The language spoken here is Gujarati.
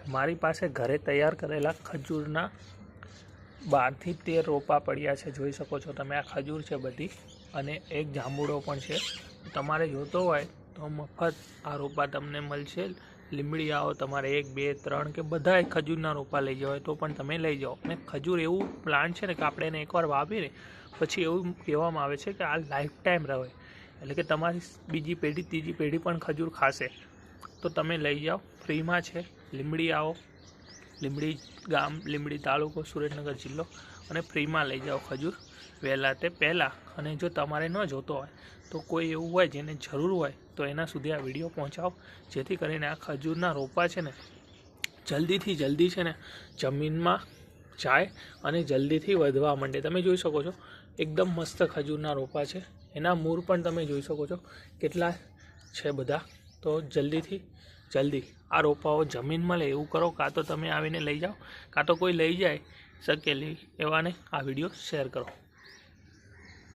મારી પાસે ઘરે તૈયાર કરેલા ખજૂરના 12 થી 13 રોપા પડ્યા છે। જોઈ શકો છો તમે, આ ખજૂર છે બધી, અને એક જાંબુડો પણ છે। તમારે જોતો હોય તો મફત આ રોપા તમને મળશે। લીંબડી આવો તમારે 1, 2, 3 કે બધા ખજૂરના રોપા લઈ જવા હોય તો પણ તમે લઈ જાઓ। અને ખજૂર એવું પ્લાન્ટ છે ને કે આપણે એને એકવાર વાવીને પછી એવું કહેવામાં આવે છે કે આ લાઈફ ટાઈમ રહે, એટલે કે તમારી બીજી પેઢી ત્રીજી પેઢી પણ ખજૂર ખાશે। તો તમે લઈ જાઓ, ફ્રીમાં છે। લીંબડી આવો, લીંબડી ગામ, લીંબડી તાલુકો, સુરેન્દ્રનગર જિલ્લો, અને ફ્રીમાં લઈ જાઓ ખજૂર વહેલા તે પહેલાં। અને જો તમારે ન જોતો હોય તો કોઈ એવું હોય જેને જરૂર હોય તો એના સુધી આ વિડીયો પહોંચાવો, જેથી કરીને આ ખજૂરના રોપા છે ને જલ્દીથી જલ્દી છે ને જમીનમાં જાય અને જલ્દીથી વધવા માંડે। તમે જોઈ શકો છો એકદમ મસ્ત ખજૂરના રોપા છે। એના મૂળ પણ તમે જોઈ શકો છો કેટલા છે બધા। તો જલ્દીથી જલ્દી આ રોપાઓ જમીનમાં લે એવું કરો, કાં તો તમે આવીને લઈ જાઓ, કાં તો કોઈ લઈ જાય શકેલી એવાને આ વિડીયો શેર કરો।